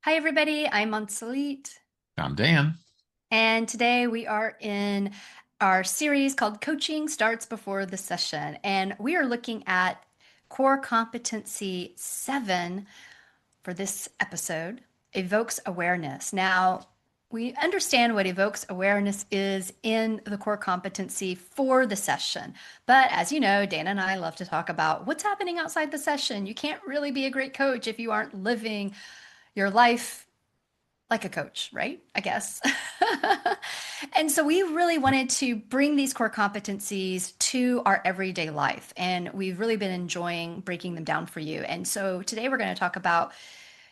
Hi, everybody. I'm Monsalit, I'm Dan. and today we are in our series called Coaching Starts Before the Session. And we are looking at Core Competency 7 for this episode, Evokes Awareness. Now, we understand what evokes awareness is in the core competency for the session. But as you know, Dana and I love to talk about what's happening outside the session. You can't really be a great coach if you aren't living your life like a coach, right? I guess. And so we really wanted to bring these core competencies to our everyday life. And we've really been enjoying breaking them down for you. And so today we're going to talk about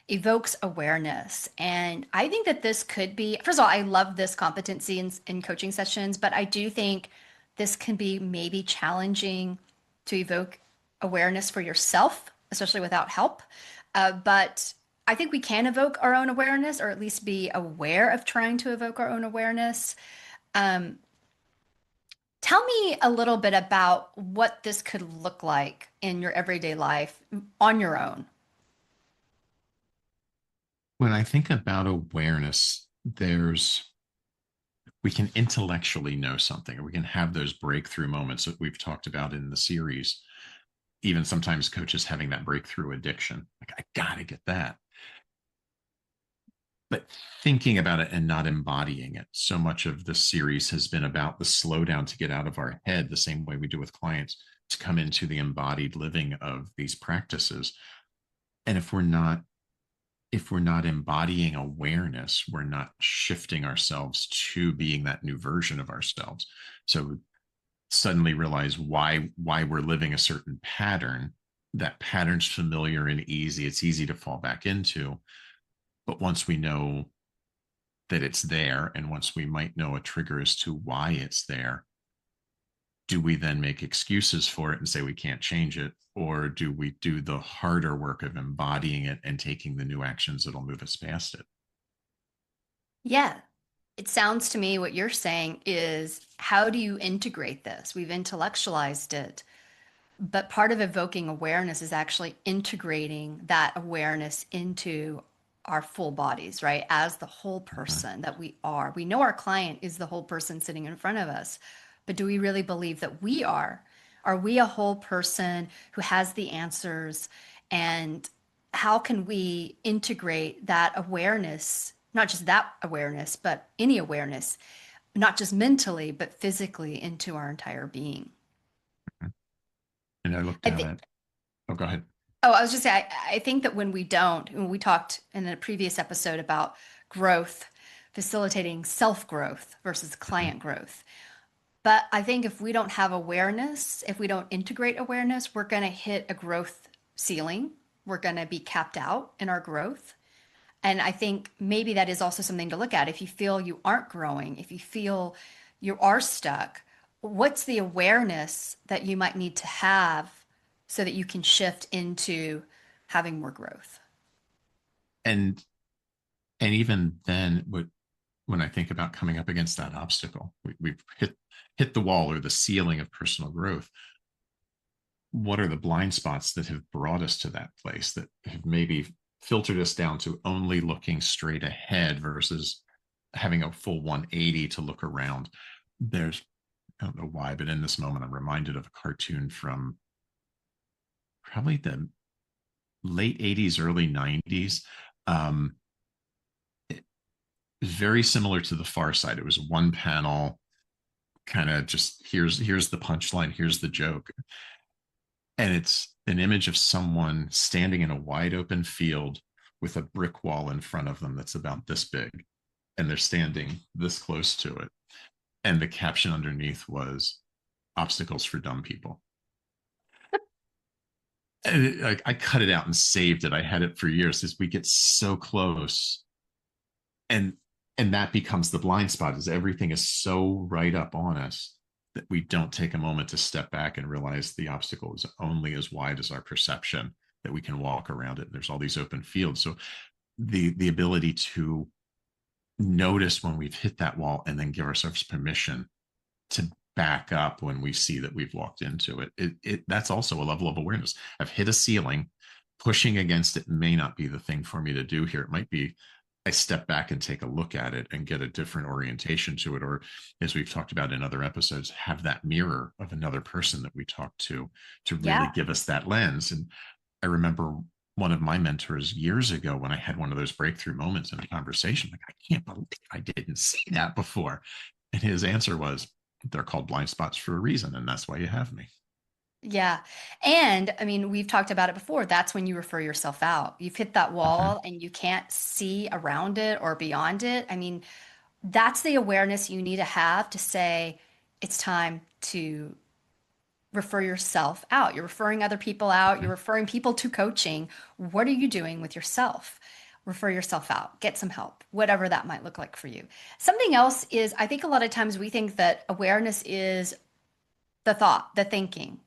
evokes awareness. And I think that this could be, first of all, I love this competency in coaching sessions, but I do think this can be maybe challenging to evoke awareness for yourself, especially without help. But I think we can evoke our own awareness, or at least be aware of trying to evoke our own awareness. Um, Tell me a little bit about what this could look like in your everyday life on your own. When I think about awareness, we can intellectually know something, or we can have those breakthrough moments that we've talked about in the series. Even sometimes coaches having that breakthrough addiction. Like, I gotta get that. But thinking about it and not embodying it. So much of the series has been about the slowdown to get out of our head, the same way we do with clients, to come into the embodied living of these practices. And if we're not embodying awareness, we're not shifting ourselves to being that new version of ourselves. So suddenly realize why we're living a certain pattern. That pattern's familiar and easy. It's easy to fall back into. But once we know that it's there, and once we might know a trigger as to why it's there, do we then make excuses for it and say we can't change it? Or do we do the harder work of embodying it and taking the new actions that'll move us past it? Yeah, it sounds to me what you're saying is how do you integrate this? We've intellectualized it, but part of evoking awareness is actually integrating that awareness into our full bodies, right? As the whole Mhm. person that we are. We know our client is the whole person sitting in front of us, but do we really believe that we are? Are we a whole person who has the answers? And how can we integrate that awareness, not just that awareness, but any awareness, not just mentally, but physically into our entire being? And I looked I at think it. Oh, go ahead. Oh, I was just saying, I think that when we don't, when we talked in a previous episode about growth, facilitating self-growth versus Mhm. client growth. But I think if we don't have awareness, if we don't integrate awareness, we're going to hit a growth ceiling. We're going to be capped out in our growth. And I think maybe that is also something to look at. If you feel you aren't growing, if you feel you are stuck, what's the awareness that you might need to have so that you can shift into having more growth? And even then, when I think about coming up against that obstacle, we've hit the wall or the ceiling of personal growth. What are the blind spots that have brought us to that place, that have maybe filtered us down to only looking straight ahead versus having a full 180 to look around? There's, I don't know why, but in this moment, I'm reminded of a cartoon from probably the late 80s, early 90s. Um, it was very similar to the Far Side. It was one panel, kind of just here's the punchline, here's the joke. And it's an image of someone standing in a wide open field with a brick wall in front of them that's about this big, and they're standing this close to it. And the caption underneath was obstacles for dumb people. And like, I cut it out and saved it. I had it for years as we get so close. And that becomes the blind spot, is everything is so right up on us that we don't take a moment to step back and realize the obstacle is only as wide as our perception, that we can walk around it. There's all these open fields. So the ability to notice when we've hit that wall and then give ourselves permission to back up when we see that we've walked into it. That's also a level of awareness. I've hit a ceiling. pushing against it may not be the thing for me to do here. It might be I step back and take a look at it and get a different orientation to it. Or, as we've talked about in other episodes, have that mirror of another person that we talk to really Yeah. give us that lens. And I remember one of my mentors years ago when I had one of those breakthrough moments in a conversation, like, I can't believe I didn't see that before. And his answer was, they're called blind spots for a reason. And that's why you have me. Yeah. And I mean, we've talked about it before. That's when you refer yourself out. You've hit that Mhm. wall and you can't see around it or beyond it. I mean, that's the awareness you need to have to say it's time to refer yourself out. You're referring other people out. You're Mhm. referring people to coaching. What are you doing with yourself? Refer yourself out. Get some help, whatever that might look like for you. Something else is, I think a lot of times we think that awareness is the thought, the thinking.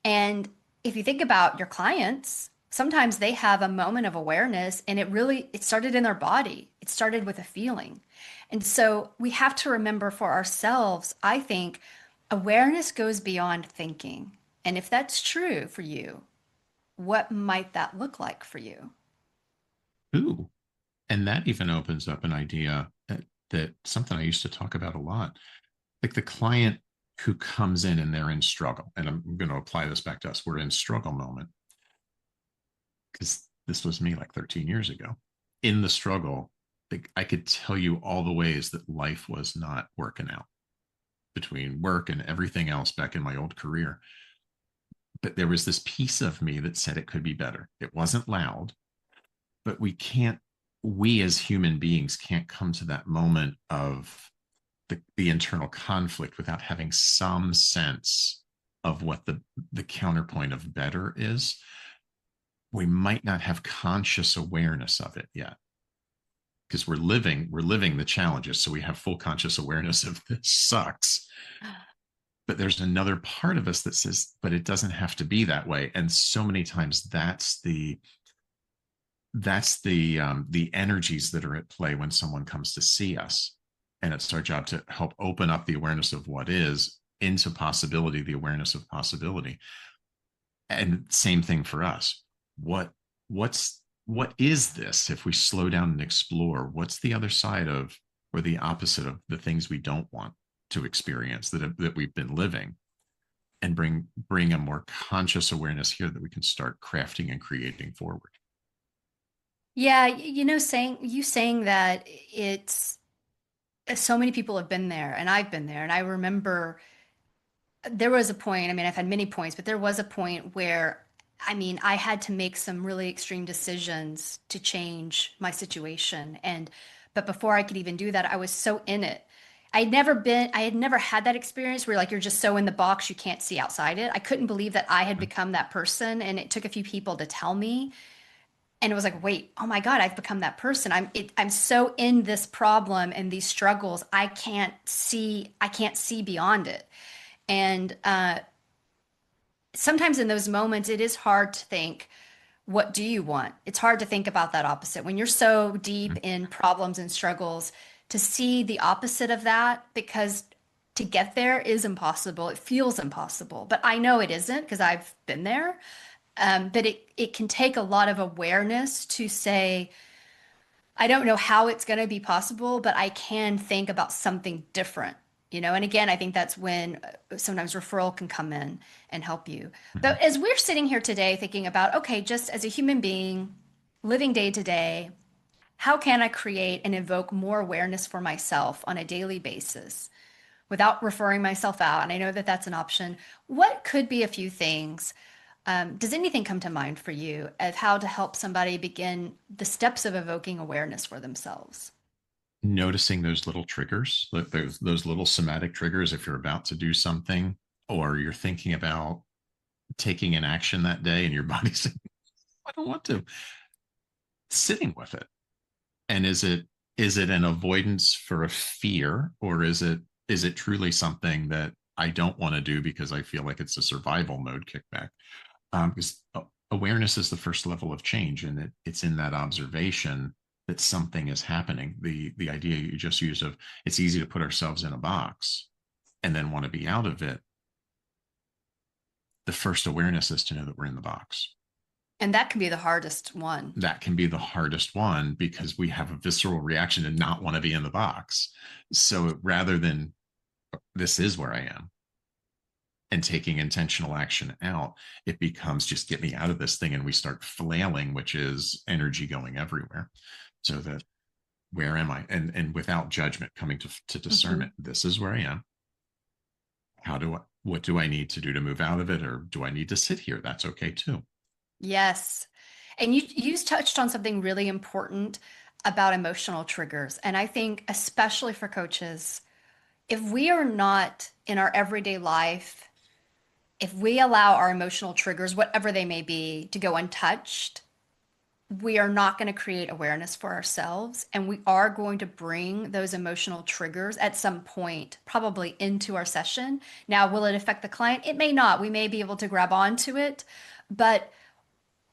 And if you think about your clients, sometimes they have a moment of awareness and it started in their body. It started with a feeling. And so we have to remember for ourselves, I think awareness goes beyond thinking. And if that's true for you, what might that look like for you? Ooh. And that even opens up an idea that something I used to talk about a lot, like the client who comes in and they're in struggle. And I'm going to apply this back to us. We're in struggle moment because this was me like 13 years ago. In the struggle, like, I could tell you all the ways that life was not working out between work and everything else back in my old career. But there was this piece of me that said it could be better. It wasn't loud, but we as human beings can't come to that moment of the internal conflict without having some sense of what the counterpoint of better is. We might not have conscious awareness of it yet because we're living the challenges, so we have full conscious awareness of this sucks. But there's another part of us that says, but it doesn't have to be that way. And so many times that's the energies that are at play when someone comes to see us. And it's our job to help open up the awareness of what is into possibility, the awareness of possibility. And same thing for us. What is this? If we slow down and explore, what's the other side of, or the opposite of, the things we don't want to experience that we've been living, and bring a more conscious awareness here that we can start crafting and creating forward. Yeah, saying that it's so many people have been there and I've been there and I remember there was a point, I mean, I've had many points, but there was a point where, I mean, I had to make some really extreme decisions to change my situation. But before I could even do that, I was so in it. I had never had that experience where like you're just so in the box you can't see outside it. I couldn't believe that I had become that person. And it took a few people to tell me. And it was like, wait, oh my God, I've become that person. I'm so in this problem and these struggles, I can't see beyond it. And sometimes in those moments, it is hard to think, what do you want? It's hard to think about that opposite. When you're so deep in problems and struggles, to see the opposite of that, because to get there is impossible. It feels impossible, but I know it isn't because I've been there. But it can take a lot of awareness to say, I don't know how it's going to be possible, but I can think about something different, you know? And again, I think that's when sometimes referral can come in and help you. Mhm. But as we're sitting here today thinking about, okay, just as a human being living day to day, how can I create and evoke more awareness for myself on a daily basis without referring myself out? And I know that that's an option. What could be a few things? Does anything come to mind for you of how to help somebody begin the steps of evoking awareness for themselves? Noticing those little triggers, like those little somatic triggers, if you're about to do something or you're thinking about taking an action that day and your body's saying, I don't want to, sitting with it. And is it an avoidance for a fear, or is it truly something that I don't want to do because I feel like it's a survival mode kickback? Because awareness is the first level of change, and it's in that observation that something is happening. The idea you just used of, it's easy to put ourselves in a box and then want to be out of it. The first awareness is to know that we're in the box. And that can be the hardest one. That can be the hardest one because we have a visceral reaction to not want to be in the box. So rather than this is where I am and taking intentional action out, it becomes just get me out of this thing. And we start flailing, which is energy going everywhere. So that where am I? And without judgment, coming to Mhm. discernment, this is where I am. What do I need to do to move out of it? Or do I need to sit here? That's okay too. Yes. And you touched on something really important about emotional triggers. And I think especially for coaches, if we are not in our everyday life, if we allow our emotional triggers, whatever they may be, to go untouched, we are not going to create awareness for ourselves. And we are going to bring those emotional triggers at some point, probably into our session. Now, will it affect the client? It may not. We may be able to grab onto it. But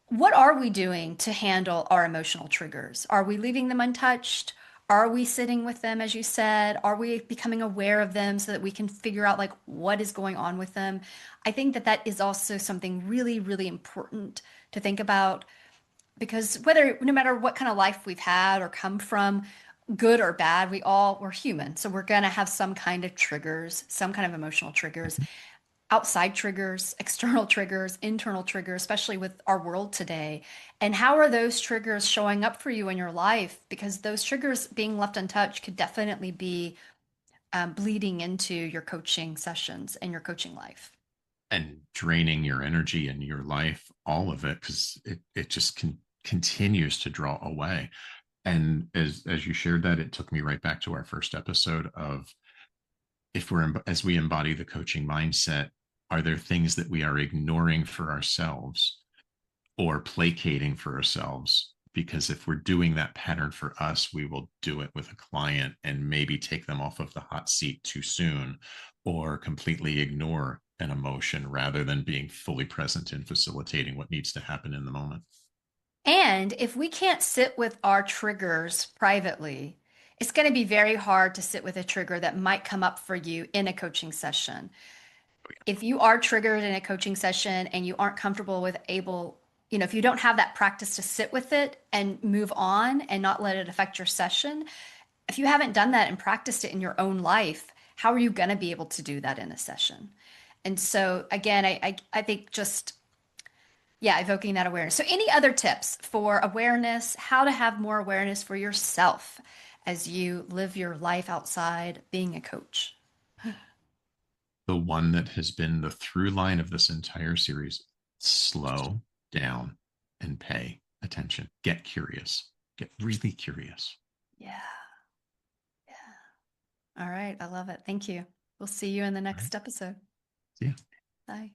what are we doing to handle our emotional triggers? Are we leaving them untouched? Are we sitting with them, as you said? Are we becoming aware of them so that we can figure out like what is going on with them? I think that that is also something really, really important to think about because no matter what kind of life we've had or come from, good or bad, we're human. So we're gonna have some kind of triggers, some kind of emotional triggers, outside triggers, external triggers, internal triggers, especially with our world today. And how are those triggers showing up for you in your life? Because those triggers being left untouched could definitely be bleeding into your coaching sessions and your coaching life. And draining your energy and your life, all of it, because it just continues to draw away. And as you shared that, it took me right back to our first episode of if we're as we embody the coaching mindset, are there things that we are ignoring for ourselves or placating for ourselves? Because if we're doing that pattern for us, we will do it with a client and maybe take them off of the hot seat too soon or completely ignore an emotion rather than being fully present in facilitating what needs to happen in the moment. And if we can't sit with our triggers privately, it's going to be very hard to sit with a trigger that might come up for you in a coaching session. If you are triggered in a coaching session and you aren't comfortable with if you don't have that practice to sit with it and move on and not let it affect your session, if you haven't done that and practiced it in your own life, how are you going to be able to do that in a session? And so again, I think just yeah, evoking that awareness. So any other tips for awareness, how to have more awareness for yourself as you live your life outside being a coach? The one that has been the through line of this entire series: slow down and pay attention. Get curious. Get really curious. Yeah. Yeah. All right. I love it. Thank you. We'll see you in the All right. next episode. See ya. Bye.